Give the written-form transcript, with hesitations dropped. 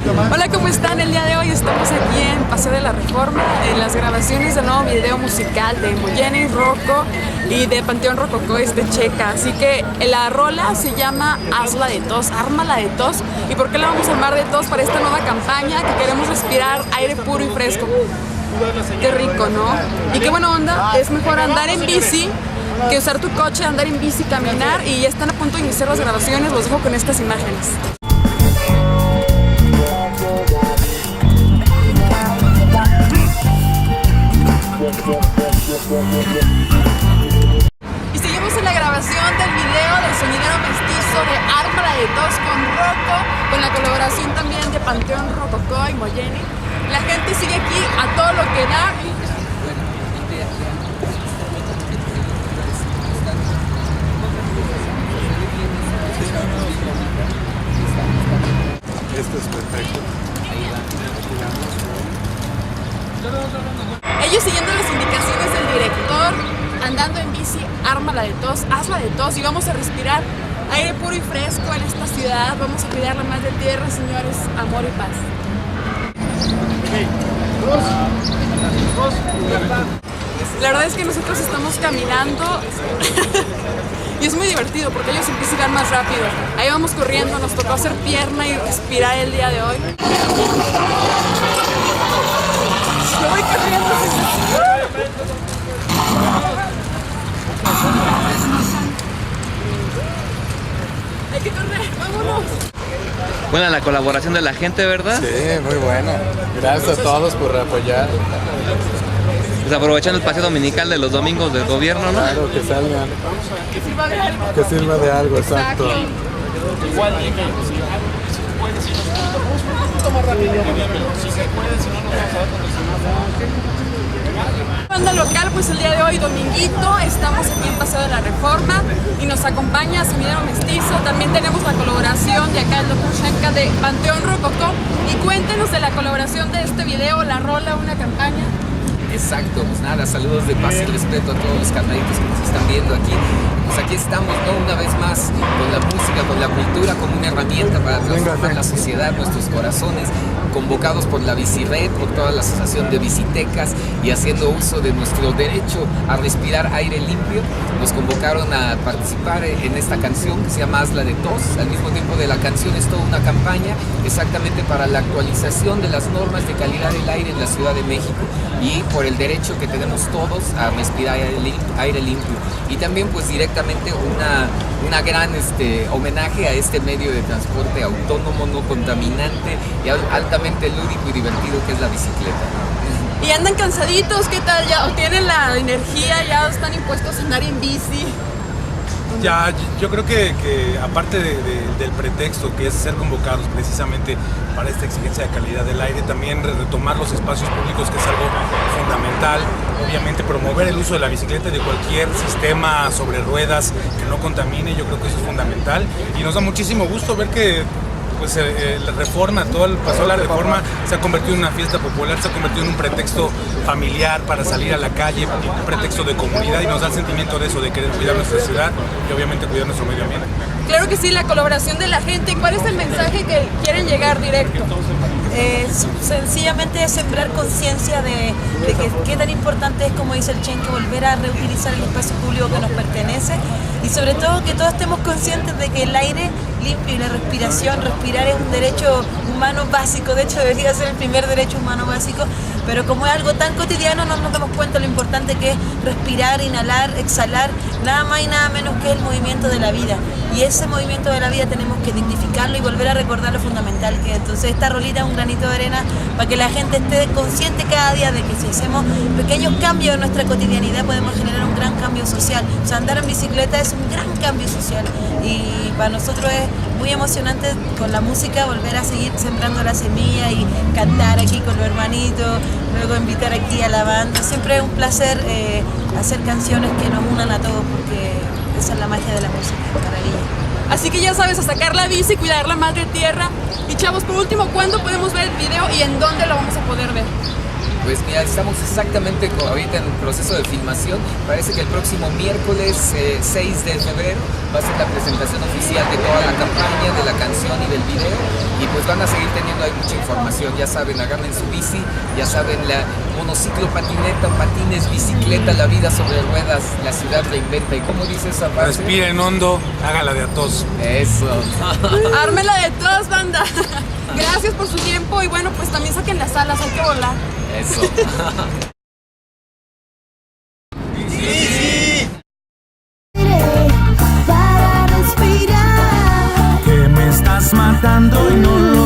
Hola, ¿cómo están? El día de hoy estamos aquí en Paseo de la Reforma en las grabaciones del nuevo video musical de Moyeni, Rocco y de Panteón Rococó Checa. Así que la rola se llama Hazla de tos, ármala de tos. ¿Y por qué la vamos a armar de tos? Para esta nueva campaña que queremos respirar aire puro y fresco. Qué rico, ¿no? Y qué buena onda, es mejor andar en bici que usar tu coche, andar en bici, caminar, y ya están a punto de iniciar las grabaciones. Los dejo con estas imágenes. Y seguimos en la grabación del video del sonidero mestizo de Ármala de tos con Rocco, con la colaboración también de Panteón Rococó y Moyeni. La gente sigue aquí a todo lo que da. Esto es perfecto. Ellos siguiendo las indicaciones del director, andando en bici, ármala de tos, hazla de tos, y vamos a respirar aire puro y fresco en esta ciudad. Vamos a cuidar la madre tierra, señores, amor y paz. La verdad es que nosotros estamos caminando y es muy divertido porque ellos empiezan a ir más rápido. Ahí vamos corriendo, nos tocó hacer pierna y respirar el día de hoy. Yo voy corriendo. Hay que correr, vámonos. Buena la colaboración de la gente, ¿verdad? Sí, muy bueno. Gracias a todos por apoyar. Pues aprovechando el paseo dominical de los domingos del gobierno, ¿no? Claro, que salgan. Que sirva de algo. Que sirva de algo, exacto. Igual dije, si puede, si no, un poquito más rápido, si se puede, si no nos vamos a dar condicionado. Banda local, pues el día de hoy, dominguito, estamos aquí en Paseo de la Reforma y nos acompaña Sonidero Mestizo. También tenemos la colaboración de acá el Dr. Shenka de Panteón Rococó. Y cuéntenos de la colaboración de este video, la rola, una campaña. Exacto, pues nada, saludos de paz y respeto a todos los carnalitos que nos están viendo aquí. Pues aquí estamos, ¿no? Una vez más, con la música, con la cultura como una herramienta para transformar la sociedad, nuestros corazones, convocados por la Bicired, por toda la asociación de bicitecas, y haciendo uso de nuestro derecho a respirar aire limpio. Nos convocaron a participar en esta canción que se llama Hazla de tos. Al mismo tiempo de la canción es toda una campaña exactamente para la actualización de las normas de calidad del aire en la Ciudad de México, y por el derecho que tenemos todos a respirar aire limpio. Y también pues directamente una gran homenaje a este medio de transporte autónomo, no contaminante y altamente lúdico y divertido que es la bicicleta. Y andan cansaditos, ¿qué tal? ¿Ya tienen la energía? ¿Ya están impuestos a andar en bici? Ya, yo creo que aparte del pretexto que es ser convocados precisamente para esta exigencia de calidad del aire, también retomar los espacios públicos, que es algo fundamental. Obviamente promover el uso de la bicicleta y de cualquier sistema sobre ruedas que no contamine, yo creo que eso es fundamental. Y nos da muchísimo gusto ver que pues la reforma, todo el paso a la reforma se ha convertido en una fiesta popular, se ha convertido en un pretexto familiar para salir a la calle, un pretexto de comunidad, y nos da el sentimiento de eso, de querer cuidar nuestra ciudad y obviamente cuidar nuestro medio ambiente. Claro que sí, la colaboración de la gente. ¿Cuál es el mensaje que quieren llegar directo? Sencillamente sembrar conciencia de que qué tan importante es, como dice el Chenke, volver a reutilizar el espacio público que nos pertenece, y sobre todo que todos estemos conscientes de que el aire limpio y la respiración, respirar es un derecho humano básico. De hecho debería ser el primer derecho humano básico, pero como es algo tan cotidiano no nos damos cuenta lo importante que es respirar, inhalar, exhalar, nada más y nada menos que el movimiento de la vida. Y ese movimiento de la vida tenemos que dignificarlo y volver a recordar lo fundamental que es. Entonces esta rolita es un granito de arena para que la gente esté consciente cada día de que si hacemos pequeños cambios en nuestra cotidianidad podemos generar un gran cambio social. O sea, andar en bicicleta es un gran cambio social, y para nosotros es muy emocionante con la música volver a seguir sembrando la semilla y cantar aquí con los hermanitos, luego invitar aquí a la banda. Siempre es un placer hacer canciones que nos unan a todos, porque esa es la magia de la música, maravilla. Así que ya sabes, a sacar la bici, cuidar la madre tierra. Y chavos, por último, ¿cuándo podemos ver el video y en dónde lo vamos a poder ver? Pues mira, estamos exactamente ahorita en el proceso de filmación. Parece que el próximo miércoles 6 de febrero va a ser la presentación oficial de toda la campaña, de la canción y del video. Y pues van a seguir teniendo ahí mucha información. Ya saben, agarren su bici, ya saben, la monociclo, patineta, patines, bicicleta, la vida sobre ruedas, la ciudad reinventa. ¿Y cómo dice esa frase? Respiren hondo, hágala de a tos. Eso. Ármela de todos, banda. Gracias por su tiempo y bueno, pues también saquen las alas, hay que volar. Eso. Para respirar. Que me estás matando y no lo